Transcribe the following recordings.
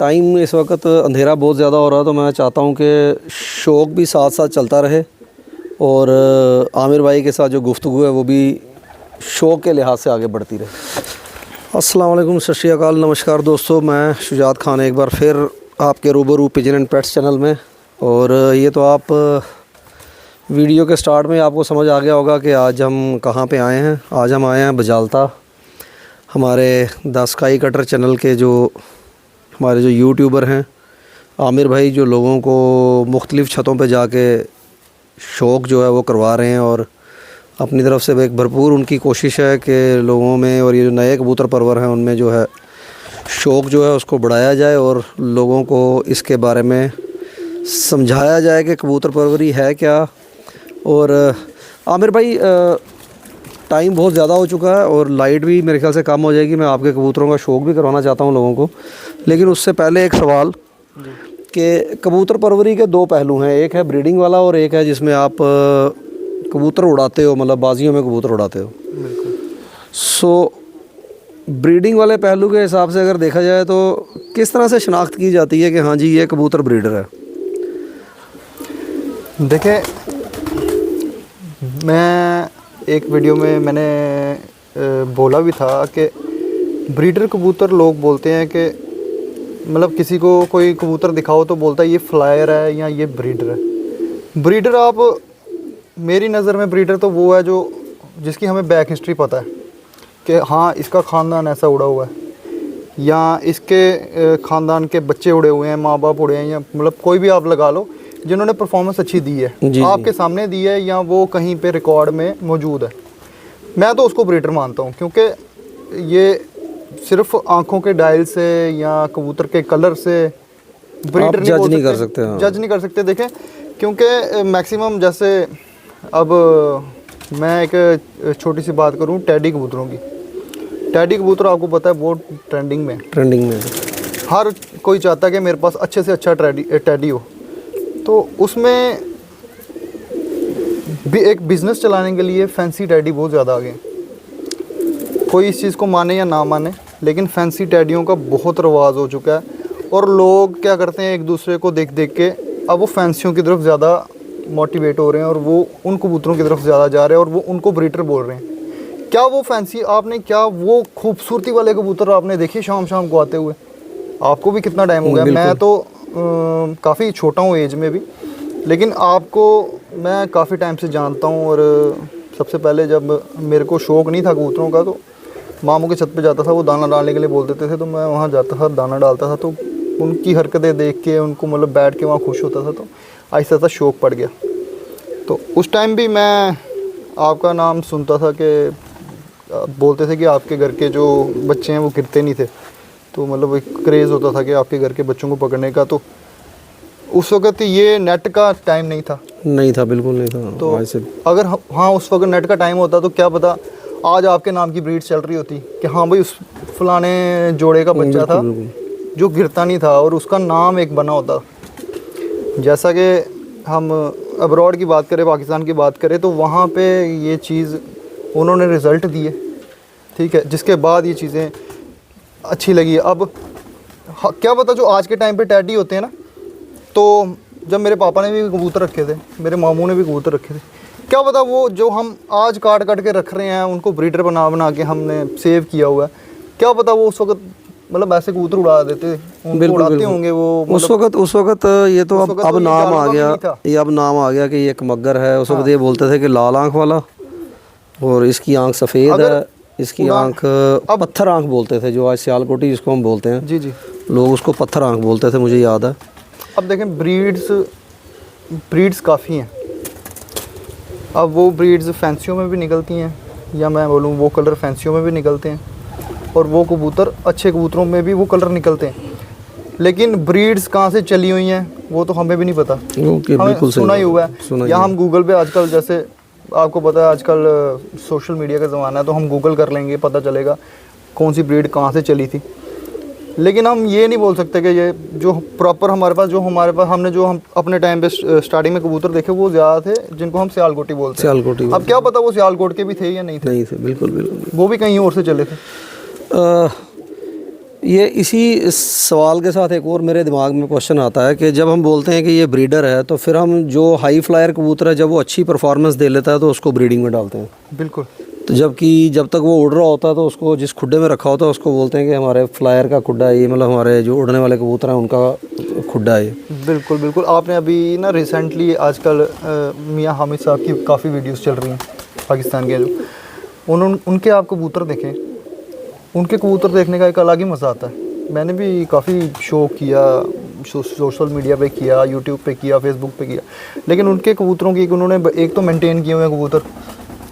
Time इस वक्त अंधेरा बहुत ज़्यादा हो रहा है, तो मैं चाहता हूँ कि शौक़ भी साथ साथ चलता रहे और आमिर भाई के साथ जो गुफ्तगू है वो भी शौक़ के लिहाज से आगे बढ़ती रहे। अस्सलाम वालेकुम, सत श्री अकाल, नमस्कार दोस्तों, मैं शुजात खान एक बार फिर आपके रूबरू पिजन एंड पेट्स चैनल में। और ये तो आप वीडियो के स्टार्ट में आपको समझ आ गया होगा कि आज हम कहाँ पे आए हैं। आज हम आए हैं बजालता। हमारे द स्काई कटर चैनल के जो हमारे जो यूट्यूबर हैं आमिर भाई, जो लोगों को मुख्तलिफ़ छतों पे जाके शौक़ जो है वो करवा रहे हैं और अपनी तरफ से एक भरपूर उनकी कोशिश है कि लोगों में और ये जो नए कबूतर परवर हैं उनमें जो है शौक़ जो है उसको बढ़ाया जाए और लोगों को इसके बारे में समझाया जाए कि कबूतर परवरी है क्या। और आमिर भाई, टाइम बहुत ज़्यादा हो चुका है और लाइट भी मेरे ख्याल से कम हो जाएगी। मैं आपके कबूतरों का शौक़ भी करवाना चाहता हूँ लोगों को, लेकिन उससे पहले एक सवाल कि कबूतर परवरी के दो पहलू हैं, एक है ब्रीडिंग वाला और एक है जिसमें आप कबूतर उड़ाते हो, मतलब बाजियों में कबूतर उड़ाते हो। सो ब्रीडिंग वाले पहलू के हिसाब से अगर देखा जाए तो किस तरह से शनाख्त की जाती है कि हाँ जी ये कबूतर ब्रीडर है? देखिए, मैं एक वीडियो में मैंने बोला भी था कि ब्रीडर कबूतर लोग बोलते हैं कि मतलब किसी को कोई कबूतर दिखाओ तो बोलता है ये फ्लायर है या ये ब्रीडर है। ब्रीडर, आप मेरी नज़र में ब्रीडर तो वो है जो जिसकी हमें बैक हिस्ट्री पता है कि हाँ इसका ख़ानदान ऐसा उड़ा हुआ है या इसके ख़ानदान के बच्चे उड़े हुए हैं, माँ बाप उड़े हैं, या मतलब कोई भी आप लगा लो जिन्होंने परफॉर्मेंस अच्छी दी है, आपके सामने दी है या वो कहीं पे रिकॉर्ड में मौजूद है, मैं तो उसको ब्रीडर मानता हूँ। क्योंकि ये सिर्फ आंखों के डायल से या कबूतर के कलर से ब्रीडर जज नहीं कर सकते। जज नहीं कर सकते। देखें, क्योंकि मैक्सिमम जैसे अब मैं एक छोटी सी बात करूँ टैडी कबूतरों की। टैडी कबूतर आपको पता है बहुत ट्रेंडिंग में हर कोई चाहता है कि मेरे पास अच्छे से अच्छा टैडी हो। तो उसमें भी एक बिज़नेस चलाने के लिए फैंसी टैडी बहुत ज़्यादा आ गए। कोई इस चीज़ को माने या ना माने, लेकिन फैंसी टैडियों का बहुत रवाज हो चुका है और लोग क्या करते हैं एक दूसरे को देख देख के अब वो फैंसियों की तरफ ज़्यादा मोटिवेट हो रहे हैं और वो उन कबूतरों की तरफ ज़्यादा जा रहे हैं और वो उनको ब्रीडर बोल रहे हैं। क्या वो फैंसी आपने, क्या वो खूबसूरती वाले कबूतर आपने देखे शाम शाम को आते हुए? आपको भी कितना टाइम हो गया, मैं तो काफ़ी छोटा हूँ एज में भी, लेकिन आपको मैं काफ़ी टाइम से जानता हूँ। और सबसे पहले जब मेरे को शौक़ नहीं था कबूतरों का तो मामू के छत पे जाता था, वो दाना डालने के लिए बोल देते थे तो मैं वहाँ जाता था, दाना डालता था। तो उनकी हरकतें देख के उनको मतलब बैठ के वहाँ खुश होता था, तो आहिस्ता आहिस्ता शौक़ पड़ गया। तो उस टाइम भी मैं आपका नाम सुनता था कि बोलते थे कि आपके घर के जो बच्चे हैं वो गिरते नहीं थे, तो मतलब एक क्रेज़ होता था कि आपके घर के बच्चों को पकड़ने का। तो उस वक़्त ये नेट का टाइम नहीं था, बिल्कुल नहीं था। तो अगर हाँ उस वक्त नेट का टाइम होता तो क्या पता आज आपके नाम की ब्रीड चल रही होती कि हाँ भाई उस फलाने जोड़े का बच्चा था जो गिरता नहीं था और उसका नाम एक बना होता। जैसा कि हम अब्रॉड की बात करें, पाकिस्तान की बात करें, तो वहाँ पे ये चीज़ उन्होंने रिज़ल्ट दिए, ठीक है, जिसके बाद ये चीज़ें अच्छी लगी। अब क्या पता जो आज के टाइम पे टैडी होते हैं ना, तो जब मेरे पापा ने भी कबूतर रखे थे, मेरे मामू ने भी कबूतर रखे थे, क्या पता वो जो हम आज काट काट के रख रहे हैं उनको ब्रीडर बना बना के हमने सेव किया हुआ है, क्या पता वो उस वक्त मतलब ऐसे कबूतर उड़ा देते, उड़ाते होंगे वो मतलब उस वक्त ये तो अब नाम आ गया, ये अब नाम आ गया कि ये एक मगर है। उस वक्त ये बोलते थे कि लाल आँख वाला और इसकी आँख सफ़ेद है, इसकी आँख पत्थर आँख बोलते थे, जो आज सियालकोटी जिसको हम बोलते हैं। जी लोग उसको पत्थर आँख बोलते थे, मुझे याद है। अब देखें ब्रीड्स काफ़ी हैं। अब वो ब्रीड्स फैंसियों में भी निकलती हैं, या मैं बोलूँ वो कलर फैंसियों में भी निकलते हैं और वो कबूतर अच्छे कबूतरों में भी वो कलर निकलते हैं। लेकिन ब्रीड्स कहाँ से चली हुई हैं वो तो हमें भी नहीं पता, हमें सुना ही हुआ है। या हम गूगल पे आजकल, जैसे आपको पता है आजकल सोशल मीडिया का ज़माना है, तो हम गूगल कर लेंगे, पता चलेगा कौन सी ब्रीड कहाँ से चली थी। लेकिन हम ये नहीं बोल सकते कि ये जो प्रॉपर हमारे पास हमने जो हम अपने टाइम पे स्टार्टिंग में कबूतर देखे वो ज़्यादा थे जिनको हम सियालकोटी बोलते हैं। अब क्या पता वो सियालकोट के भी थे या नहीं थे। नहीं थे, बिल्कुल, वो भी कहीं और से चले थे। ये इसी इस सवाल के साथ एक और मेरे दिमाग में क्वेश्चन आता है कि जब हम बोलते हैं कि ये ब्रीडर है तो फिर हम जो हाई फ्लायर कबूतर है जब वो अच्छी परफॉर्मेंस दे लेता है तो उसको ब्रीडिंग में डालते हैं, बिल्कुल। तो जबकि जब तक वो उड़ रहा होता है तो उसको जिस खुड्डे में रखा होता है उसको बोलते हैं कि हमारे फ्लायर का खुड्डा है ये, मतलब हमारे जो उड़ने वाले कबूतर हैं उनका खुड्डा है ये। बिल्कुल बिल्कुल। आपने अभी ना रिसेंटली आजकल मियां हामिद साहब की काफ़ी वीडियोस चल रही हैं पाकिस्तान के, जो उनके आप कबूतर देखें, उनके कबूतर देखने का एक अलग ही मज़ा आता है। मैंने भी काफ़ी शो किया, सोशल मीडिया पे किया, यूट्यूब पे किया, फेसबुक पे किया, लेकिन उनके कबूतरों की उन्होंने एक तो मेंटेन किए हुए हैं कबूतर,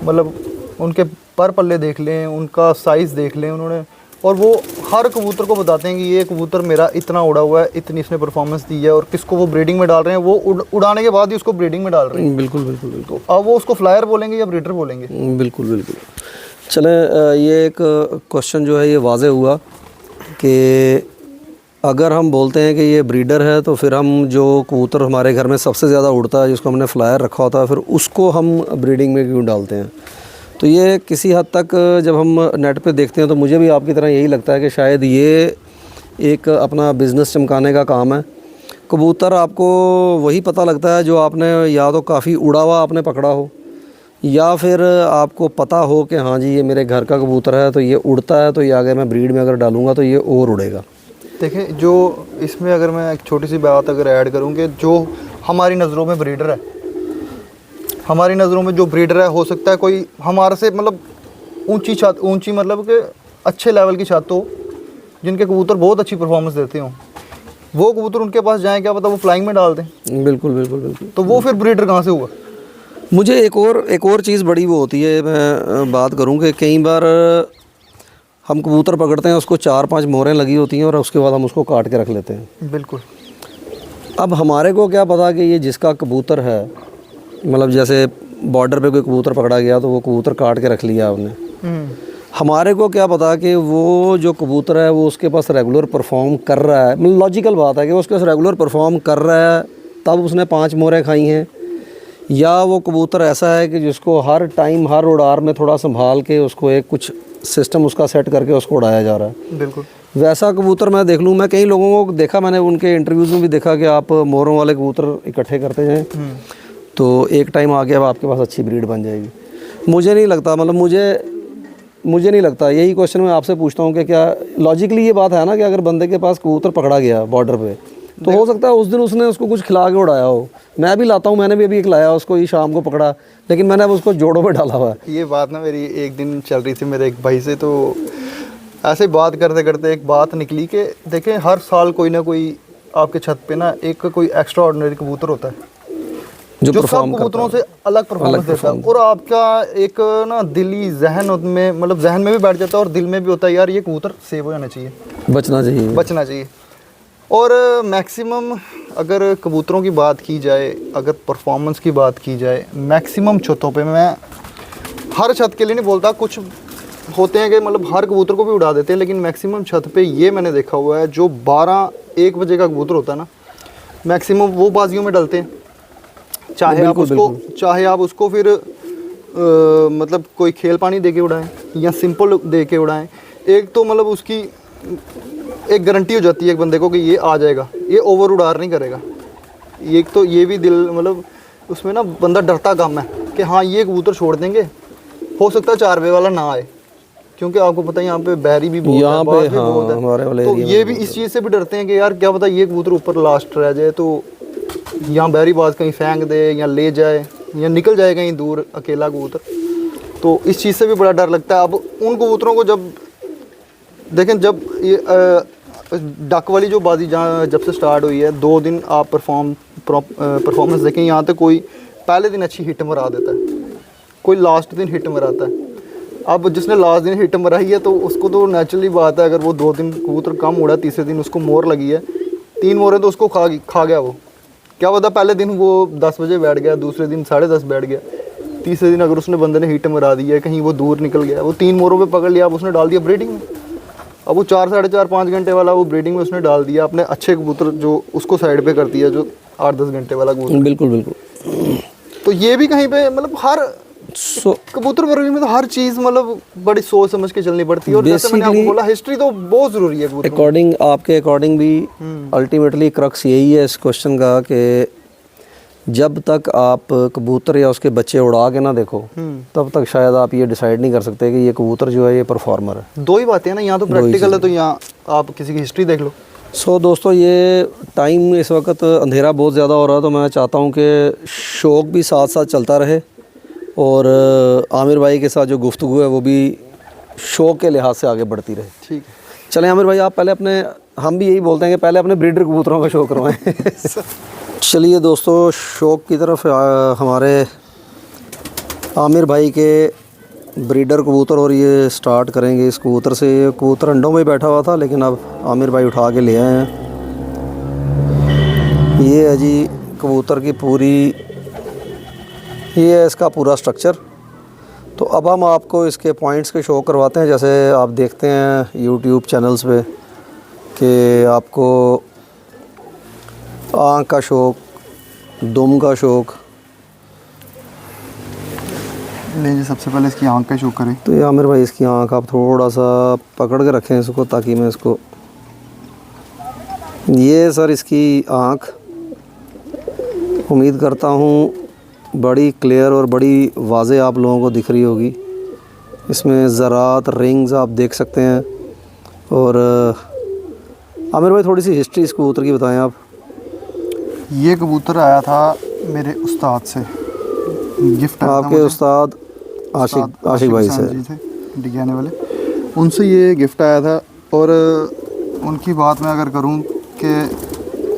मतलब उनके पर पल्ले देख लें, उनका साइज़ देख लें उन्होंने, और वो हर कबूतर को बताते हैं कि ये कबूतर मेरा इतना उड़ा हुआ है, इतनी इसने परफॉर्मेंस दी है, और किसको वो ब्रीडिंग में डाल रहे हैं, वो उड़ाने के बाद ही उसको ब्रीडिंग में डाल रहे हैं। बिल्कुल बिल्कुल बिल्कुल। अब वो उसको फ्लायर बोलेंगे या ब्रीडर बोलेंगे? बिल्कुल बिल्कुल। चलें, ये एक क्वेश्चन जो है ये वाज़े हुआ कि अगर हम बोलते हैं कि ये ब्रीडर है तो फिर हम जो कबूतर हमारे घर में सबसे ज़्यादा उड़ता है जिसको हमने फ्लायर रखा होता है फिर उसको हम ब्रीडिंग में क्यों डालते हैं। तो ये किसी हद तक जब हम नेट पे देखते हैं तो मुझे भी आपकी तरह यही लगता है कि शायद ये एक अपना बिज़नेस चमकाने का काम है। कबूतर आपको वही पता लगता है जो आपने या तो काफ़ी उड़ा हुआ आपने पकड़ा हो या फिर आपको पता हो कि हाँ जी ये मेरे घर का कबूतर है तो ये उड़ता है, तो ये आगे मैं ब्रीड में अगर डालूँगा तो ये और उड़ेगा। देखिए, जो इसमें अगर मैं एक छोटी सी बात अगर ऐड करूँ कि जो हमारी नज़रों में ब्रीडर है, हमारी नज़रों में जो ब्रीडर है, हो सकता है कोई हमारे से मतलब ऊंची मतलब कि अच्छे लेवल की छत हो, जिनके कबूतर बहुत अच्छी परफॉर्मेंस देते हों, वो कबूतर उनके पास जाएँ, क्या पता वो फ्लाइंग में डाल दें। बिल्कुल बिल्कुल बिल्कुल। तो वो फिर ब्रीडर कहाँ से हुआ? मुझे एक और चीज़ बड़ी वो होती है, मैं बात करूँ कि कई बार हम कबूतर पकड़ते हैं, उसको 4-5 मोहरें लगी होती हैं और उसके बाद हम उसको काट के रख लेते हैं। बिल्कुल। अब हमारे को क्या पता कि ये जिसका कबूतर है, मतलब जैसे बॉर्डर पे कोई कबूतर पकड़ा गया तो वो कबूतर काट के रख लिया आपने, हमारे को क्या पता कि वो जो कबूतर है वो उसके पास रेगुलर परफॉर्म कर रहा है, मतलब लॉजिकल बात है कि वो उसके पास रेगुलर परफॉर्म कर रहा है तब उसने 5 मोहरें खाई हैं, या वो कबूतर ऐसा है कि जिसको हर टाइम हर उड़ार में थोड़ा संभाल के उसको एक कुछ सिस्टम उसका सेट करके उसको उड़ाया जा रहा है। बिल्कुल। वैसा कबूतर मैं देख लूँ, मैं कई लोगों को देखा, मैंने उनके इंटरव्यूज़ में भी देखा कि आप मोरों वाले कबूतर इकट्ठे करते हैं तो एक टाइम आ गया अब आपके पास अच्छी ब्रीड बन जाएगी। मुझे नहीं लगता, मतलब मुझे नहीं लगता। यही क्वेश्चन मैं आपसे पूछता हूँ कि क्या लॉजिकली ये बात है ना कि अगर बंदे के पास कबूतर पकड़ा गया बॉर्डर पे तो हो सकता है उस दिन उसने उसको कुछ खिला के उड़ाया हो। मैं भी लाता हूँ, मैंने भी अभी एक लाया उसको, ये शाम को पकड़ा, लेकिन मैंने अब उसको जोड़ों में डाला हुआ है। ये बात ना मेरी एक दिन चल रही थी मेरे एक भाई से, तो ऐसे बात करते करते एक बात निकली कि देखें हर साल कोई ना कोई आपके छत पे ना एक कोई एक्स्ट्रा ऑर्डिनरी कबूतर होता है जो सब कबूतरों से अलग परफॉर्मेंस देता है, और आपका एक ना दिली जहन में, मतलब जहन में भी बैठ जाता है और दिल में भी होता है यार ये कबूतर सेव हो जाना चाहिए, बचना चाहिए। और मैक्सिमम अगर कबूतरों की बात की जाए, अगर परफॉर्मेंस की बात की जाए, मैक्सिमम छतों पे, मैं हर छत के लिए नहीं बोलता, कुछ होते हैं कि मतलब हर कबूतर को भी उड़ा देते हैं, लेकिन मैक्सिमम छत पे ये मैंने देखा हुआ है जो 12-1 बजे का कबूतर होता है ना, मैक्सिमम वो बाजियों में डलते हैं। चाहे आप उसको फिर मतलब कोई खेल पानी दे के उड़ाएं या सिंपल दे के उड़ाएं, एक तो मतलब उसकी एक गारंटी हो जाती है एक बंदे को कि ये आ जाएगा, ये ओवर उड़ार नहीं करेगा। एक तो ये भी दिल, मतलब उसमें ना बंदा डरता कम है कि हाँ ये कबूतर छोड़ देंगे, हो सकता है 4 बजे वाला ना आए, क्योंकि आपको पता है यहाँ पे बैरी भी बहुत है, बात भी बहुत है, तो ये भी इस चीज़ से भी डरते हैं कि यार क्या पता ये कबूतर ऊपर लास्ट रह जाए तो यहाँ बैरी बाज कहीं फेंक दे या ले जाए या निकल जाए कहीं दूर अकेला कबूतर, तो इस चीज़ से भी बड़ा डर लगता है। अब उन कबूतरों को जब देखें, जब ये डक वाली जो बाजी जहाँ जब से स्टार्ट हुई है, 2 दिन आप परफॉर्मेंस देखें, यहाँ तक कोई पहले दिन अच्छी हिट मरा देता है, कोई लास्ट दिन हिट मराता है। अब जिसने लास्ट दिन हिट मराई है तो उसको तो नेचुरली बात है, अगर वो 2 दिन कबूतर कम उड़ा, तीसरे दिन उसको मोर लगी है, 3 मोरें तो उसको खा गया वो, क्या पता पहले दिन वो 10 बजे बैठ गया, दूसरे दिन 10:30 बैठ गया, तीसरे दिन अगर उसने बंदे ने हिट मरा दी है, कहीं वो दूर निकल गया, वो 3 मोरों पे पकड़ लिया, अब उसने डाल दिया ब्रीडिंग में। अब वो 4-4.5 घंटे वाला वो ब्रीडिंग में उसने डाल दिया, अपने अच्छे कबूतर जो उसको साइड पे कर दिया, जो 8-10 घंटे वाला कबूतर। बिल्कुल बिल्कुल। तो ये भी कहीं पे मतलब हर कबूतर परवरिश में तो हर चीज़ मतलब बड़ी सोच समझ के चलनी पड़ती है, और जैसे मैंने आपको बोला हिस्ट्री तो बहुत ज़रूरी है कबूतर। अकॉर्डिंग आपके अकॉर्डिंग भी अल्टीमेटली क्रक्स यही है इस क्वेश्चन का कि जब तक आप कबूतर या उसके बच्चे उड़ा के ना देखो तब तक शायद आप ये डिसाइड नहीं कर सकते कि ये कबूतर जो है ये परफॉर्मर है। दो ही बातें हैं ना, यहाँ तो प्रैक्टिकल है तो यहाँ आप किसी की हिस्ट्री देख लो। सो दोस्तों, ये टाइम इस वक्त अंधेरा बहुत ज़्यादा हो रहा है, तो मैं चाहता हूँ कि शौक़ भी साथ साथ चलता रहे और आमिर भाई के साथ जो गुफ्तगू है वो भी शौक़ के लिहाज से आगे बढ़ती रहे। ठीक है, चलें आमिर भाई, आप पहले अपने, हम भी यही बोलते हैं कि पहले अपने ब्रीडर कबूतरों का शो करवाएं। चलिए दोस्तों, शौक़ की तरफ हमारे आमिर भाई के ब्रीडर कबूतर, और ये स्टार्ट करेंगे इस कबूतर से। ये कबूतर अंडों में बैठा हुआ था लेकिन अब आमिर भाई उठा के ले आए हैं। ये है जी कबूतर की पूरी, ये है इसका पूरा स्ट्रक्चर। तो अब हम आपको इसके पॉइंट्स के शो करवाते हैं। जैसे आप देखते हैं यूट्यूब चैनल्स पे कि आपको आँख का शौक, दुम का शौक। लीजिए सबसे पहले इसकी आँख का शो करें। तो ये आमिर भाई इसकी आँख आप थोड़ा सा पकड़ के रखें इसको, ताकि मैं इसको, ये सर इसकी आँख उम्मीद करता हूँ बड़ी क्लियर और बड़ी वाज़े आप लोगों को दिख रही होगी। इसमें ज़रात, रिंग्स आप देख सकते हैं। और आमिर भाई थोड़ी सी हिस्ट्री इस कबूतर की बताएं आप। ये कबूतर आया था मेरे उस्ताद से, गिफ्ट आया था आपके मुझे। उस्ताद आशिक भाई से जी थे, डिगाने वाले, उनसे ये गिफ्ट आया था। और उनकी बात मैं अगर करूं कि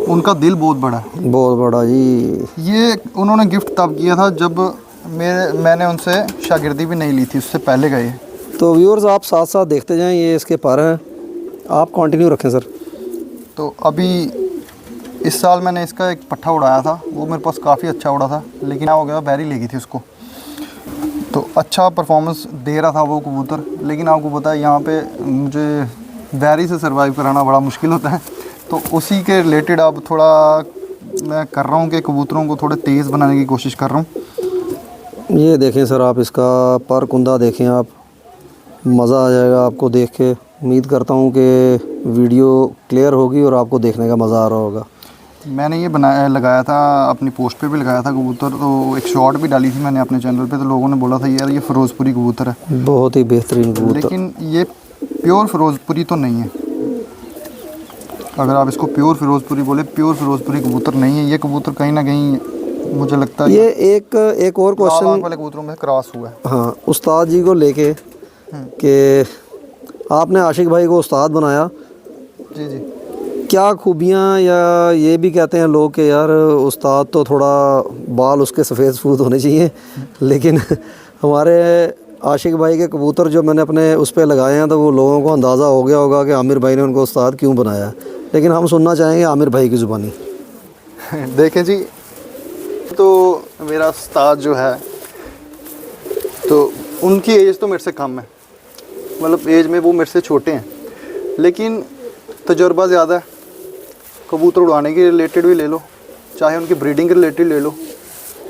उनका दिल बहुत बड़ा है, बहुत बड़ा जी। ये उन्होंने गिफ्ट तब किया था जब मैंने उनसे शागिर्दी भी नहीं ली थी, उससे पहले गए। तो व्यूअर्स आप साथ साथ देखते जाएं, ये इसके पर हैं, आप कंटिन्यू रखें सर। तो अभी इस साल मैंने इसका एक पट्ठा उड़ाया था, वो मेरे पास काफ़ी अच्छा उड़ा था, लेकिन क्या हो गया, बैरी ले गई थी उसको। तो अच्छा परफॉर्मेंस दे रहा था वो कबूतर, लेकिन आपको पता है यहाँ पे मुझे बैरी से सरवाइव कराना बड़ा मुश्किल होता है। तो उसी के रिलेटेड अब थोड़ा मैं कर रहा हूँ कि कबूतरों को थोड़े तेज़ बनाने की कोशिश कर रहा हूँ। ये देखें सर, आप इसका पर कुंदा देखें, आप मज़ा आ जाएगा आपको देख के। उम्मीद करता हूँ कि वीडियो क्लियर होगी और आपको देखने का मज़ा आ रहा होगा। मैंने ये लगाया था, अपनी पोस्ट पे भी लगाया था कबूतर, तो एक शॉर्ट भी डाली थी मैंने अपने चैनल पे। तो लोगों ने बोला था यार ये फ़िरोज़पुरी कबूतर है, बहुत ही बेहतरीन कबूतर। लेकिन ये प्योर फ़िरोज़पुरी तो नहीं है। अगर आप इसको प्योर फ़िरोज़पुरी बोले, प्योर फ़िरोज़पुरी कबूतर नहीं है ये कबूतर। कहीं ना कहीं मुझे लगता है ये एक और क्वेश्चन वाले कबूतरों में क्रॉस हुआ है। हाँ, उस्ताद जी को लेके कि आपने आशिक भाई को उस्ताद बनाया, जी जी, क्या खूबियाँ, या ये भी कहते हैं लोग कि यार उस्ताद तो थोड़ा बाल उसके सफ़ेद सफूद होने चाहिए, लेकिन हमारे आशिक भाई के कबूतर जो मैंने अपने उस पर लगाए हैं तो वो लोगों को अंदाज़ा हो गया होगा कि आमिर भाई ने उनको उस्ताद क्यों बनाया। लेकिन हम सुनना चाहेंगे आमिर भाई की ज़ुबानी। देखें जी, तो मेरा उस्ताद जो है तो उनकी एज तो मेरे से कम है, मतलब एज में वो मेरे से छोटे हैं, लेकिन तजुर्बा ज़्यादा है। कबूतर उड़ाने के रिलेटेड भी ले लो, चाहे उनकी ब्रीडिंग के रिलेटेड ले लो,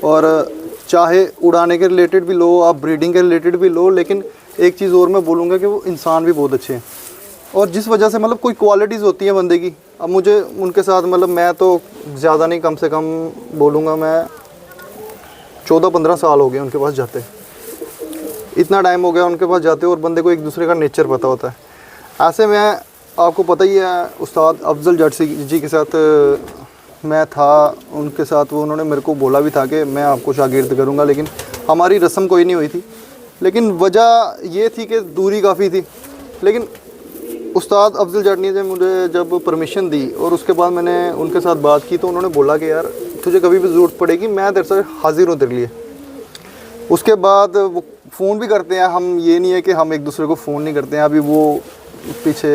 और चाहे उड़ाने के रिलेटेड भी लो, आप ब्रीडिंग के रिलेटेड भी लो। लेकिन एक चीज़ और मैं बोलूँगा कि वो इंसान भी बहुत अच्छे हैं, और जिस वजह से मतलब कोई क्वालिटीज़ होती हैं बंदे की। अब मुझे उनके साथ मतलब मैं तो ज़्यादा नहीं, कम से कम बोलूँगा मैं 14-15 साल हो गए उनके पास जाते, इतना टाइम हो गया उनके पास जाते, और बंदे को एक दूसरे का नेचर पता होता है। ऐसे में आपको पता ही है, उस्ताद अफजल जट जी के साथ मैं था, उनके साथ वो उन्होंने मेरे को बोला भी था कि मैं आपको शागिर्द करूँगा, लेकिन हमारी रस्म कोई नहीं हुई थी। लेकिन वजह ये थी कि दूरी काफ़ी थी। लेकिन उस्ताद अफजल जट ने मुझे जब परमिशन दी और उसके बाद मैंने उनके साथ बात की, तो उन्होंने बोला कि यार तुझे कभी भी ज़रूरत पड़ेगी मैं तेरे से हाजिर हूँ तेरे लिए। उसके बाद वो फ़ोन भी करते हैं, हम ये नहीं है कि हम एक दूसरे को फ़ोन नहीं करते हैं। अभी वो पीछे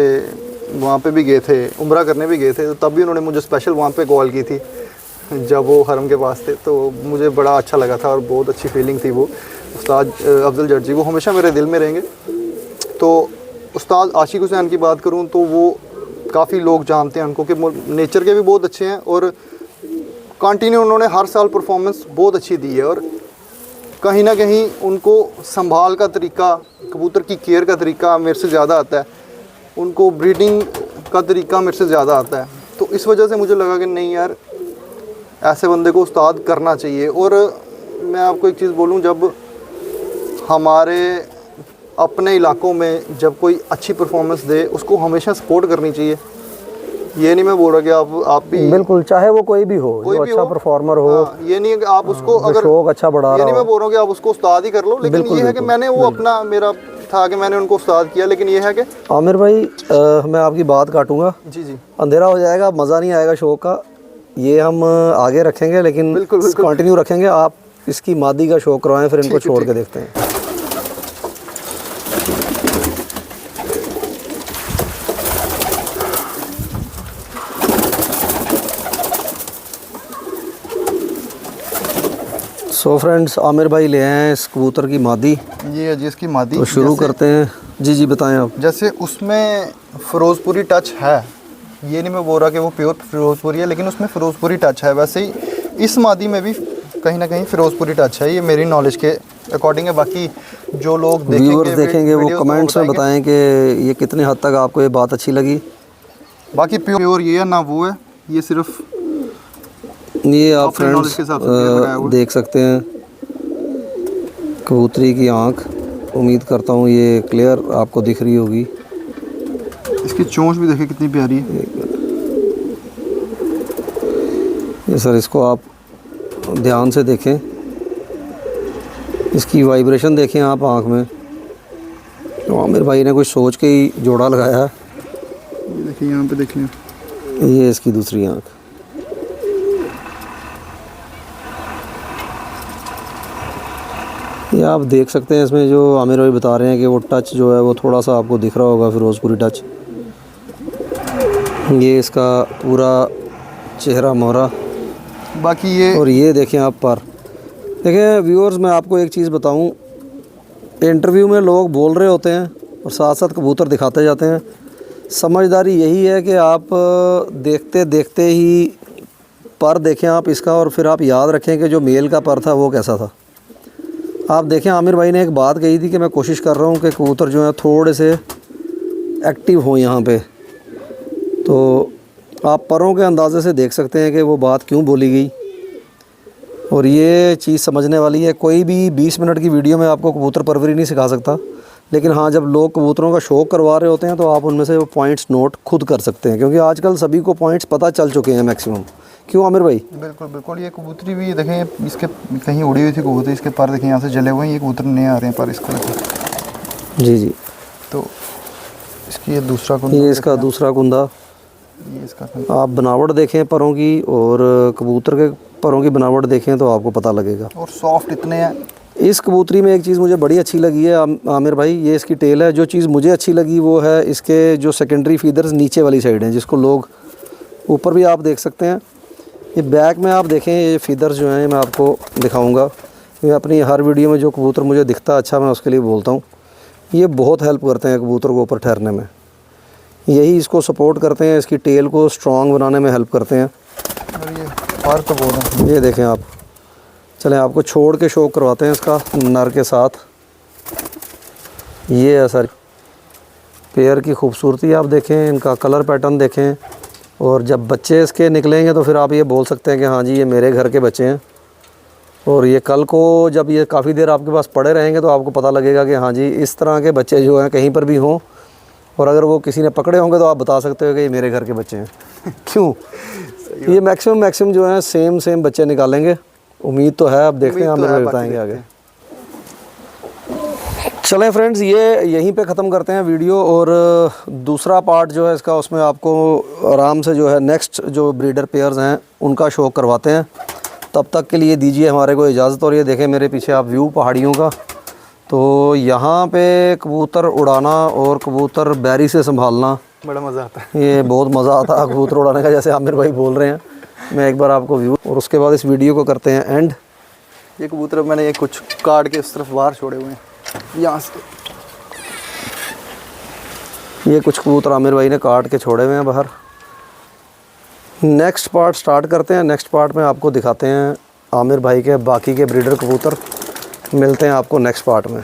वहाँ पे भी गए थे, उम्रा करने भी गए थे, तो तब भी उन्होंने मुझे स्पेशल वहाँ पे कॉल की थी जब वो हरम के पास थे। तो मुझे बड़ा अच्छा लगा था और बहुत अच्छी फीलिंग थी। वो उस्ताद अफजल जट जी वो हमेशा मेरे दिल में रहेंगे। तो उस्ताद आशिक हुसैन की बात करूँ तो वो काफ़ी लोग जानते हैं उनको कि नेचर के भी बहुत अच्छे हैं, और कंटिन्यू उन्होंने हर साल परफॉर्मेंस बहुत अच्छी दी है। और कहीं ना कहीं उनको संभाल का तरीका, कबूतर की केयर का तरीका मेरे से ज़्यादा आता है, उनको ब्रीडिंग का तरीका मेरे से ज़्यादा आता है। तो इस वजह से मुझे लगा कि नहीं यार, ऐसे बंदे को उस्ताद करना चाहिए। और मैं आपको एक चीज़ बोलूं, जब हमारे अपने इलाकों में जब कोई अच्छी परफॉर्मेंस दे, उसको हमेशा सपोर्ट करनी चाहिए। ये नहीं मैं बोल रहा कि आप भी, बिल्कुल, चाहे वो कोई भी हो, जो अच्छा परफॉर्मर हो। हाँ, ये नहीं है कि आप उसको अगर शौक अच्छा बढ़ा ये रहा नहीं हो, मैं बोल रहा हूँ कि आप उसको उस्ताद ही कर लो, लेकिन ये है कि मैंने वो अपना, मेरा था कि मैंने उनको उस्ताद किया। लेकिन ये है कि आमिर भाई मैं आपकी बात काटूंगा, जी जी, अंधेरा हो जाएगा, मज़ा नहीं आएगा शो का। ये हम आगे रखेंगे, लेकिन बिल्कुल कंटिन्यू रखेंगे। आप इसकी मादी का शो करवाएं, फिर इनको छोड़ के देखते हैं। सो फ्रेंड्स, आमिर भाई ले आए हैं इस कबूतर की मादी। ये है जी इसकी मादी। तो शुरू करते हैं। जी जी बताएं आप। जैसे उसमें फिरोजपुरी टच है, ये नहीं मैं बोल रहा कि वो प्योर फिरोजपुरी है, लेकिन उसमें फिरोजपुरी टच है। वैसे ही इस मादी में भी कहीं ना कहीं फिरोजपुरी टच है, ये मेरी नॉलेज के अकॉर्डिंग है। बाकी जो लोग देखेंगे वो कमेंट्स में बताएं कि ये कितने हद तक आपको ये बात अच्छी लगी। बाकी प्योर ये है ना वो है, ये सिर्फ ये आप फ्रेंड्स देख सकते हैं कबूतरी की आँख। उम्मीद करता हूँ ये क्लियर आपको दिख रही होगी। इसकी चोंच भी देखें कितनी प्यारी है। ये सर, इसको आप ध्यान से देखें, इसकी वाइब्रेशन देखें आप आँख में। तो आमिर भाई ने कुछ सोच के ही जोड़ा लगाया है। ये देखिए, यहाँ पे देखिए, ये इसकी दूसरी आँख। ये आप देख सकते हैं इसमें जो आमिर भाई बता रहे हैं कि वो टच जो है वो थोड़ा सा आपको दिख रहा होगा, फिरोजपुरी टच। ये इसका पूरा चेहरा मोहरा। बाकी ये और ये देखें आप पर। देखें व्यूअर्स, मैं आपको एक चीज़ बताऊं, इंटरव्यू में लोग बोल रहे होते हैं और साथ साथ कबूतर दिखाते जाते हैं। समझदारी यही है कि आप देखते देखते ही पर देखें आप इसका, और फिर आप याद रखें कि जो मेल का पर था वो कैसा था। आप देखें, आमिर भाई ने एक बात कही थी कि मैं कोशिश कर रहा हूँ कि कबूतर जो है थोड़े से एक्टिव हो यहाँ पे। तो आप परों के अंदाज़े से देख सकते हैं कि वो बात क्यों बोली गई। और ये चीज़ समझने वाली है। कोई भी 20 मिनट की वीडियो में आपको कबूतर परवरी नहीं सिखा सकता, लेकिन हाँ, जब लोग कबूतरों का शौक़ करवा रहे होते हैं तो आप उनमें से वो पॉइंट्स नोट खुद कर सकते हैं, क्योंकि आजकल सभी को पॉइंट्स पता चल चुके हैं मैक्सिमम। क्यों आमिर भाई? बिल्कुल बिल्कुल। ये कबूतरी भी देखें, इसके कहीं उड़ी हुई थी कबूतरी, इसके पर देखें यहाँ से जले हुए हैं, ये कबूतर नहीं आ रहे हैं पर इसको देखें। जी जी। तो इसकी ये दूसरा कुंदा, ये इसका दूसरा कुंदा। ये इसका आप बनावट देखें परों की, और कबूतर के परों की बनावट देखें तो आपको पता लगेगा। और सॉफ्ट इतने हैं। इस कबूतरी में एक चीज़ मुझे बड़ी अच्छी लगी है आमिर भाई, ये इसकी टेल है। जो चीज़ मुझे अच्छी लगी वो है इसके जो सेकेंडरी फीदर्स नीचे वाली साइड हैं, जिसको लोग ऊपर भी आप देख सकते हैं। ये बैक में आप देखें, ये फीदर्स जो हैं मैं आपको दिखाऊंगा। मैं अपनी हर वीडियो में जो कबूतर मुझे दिखता अच्छा मैं उसके लिए बोलता हूँ। ये बहुत हेल्प करते हैं कबूतर को ऊपर ठहरने में, यही इसको सपोर्ट करते हैं, इसकी टेल को स्ट्रॉन्ग बनाने में हेल्प करते हैं। और ये पर तो बहुत है। ये देखें आप, चलें आपको छोड़ के शो करवाते हैं इसका नर के साथ। ये है सर पेयर की खूबसूरती, आप देखें, इनका कलर पैटर्न देखें। और जब बच्चे इसके निकलेंगे तो फिर आप ये बोल सकते हैं कि हाँ जी ये मेरे घर के बच्चे हैं। और ये कल को जब ये काफ़ी देर आपके पास पड़े रहेंगे तो आपको पता लगेगा कि हाँ जी इस तरह के बच्चे जो हैं कहीं पर भी हों, और अगर वो किसी ने पकड़े होंगे तो आप बता सकते हो कि ये मेरे घर के बच्चे हैं। क्यों? ये मैक्सिमम जो है सेम बच्चे निकालेंगे, उम्मीद तो है। अब देखते हैं, हम बताएंगे आगे। चलें फ्रेंड्स, ये यहीं पे ख़त्म करते हैं वीडियो, और दूसरा पार्ट जो है इसका, उसमें आपको आराम से जो है नेक्स्ट जो ब्रीडर पेयर्स हैं उनका शो करवाते हैं। तब तक के लिए दीजिए हमारे को इजाज़त। और ये देखें मेरे पीछे आप व्यू पहाड़ियों का, तो यहाँ पे कबूतर उड़ाना और कबूतर बैरी से संभालना बड़ा मज़ा आता है। ये बहुत मज़ा आता है कबूतर उड़ाने का, जैसे आमिर भाई बोल रहे हैं। मैं एक बार आपको व्यू, और उसके बाद इस वीडियो को करते हैं एंड। ये कबूतर मैंने ये कुछ काट के उस तरफ बाहर छोड़े हुए हैं यहाँ से। ये कुछ कबूतर आमिर भाई ने काट के छोड़े हुए हैं बाहर। नेक्स्ट पार्ट स्टार्ट करते हैं। नेक्स्ट पार्ट में आपको दिखाते हैं आमिर भाई के बाकी के ब्रीडर कबूतर। मिलते हैं आपको नेक्स्ट पार्ट में।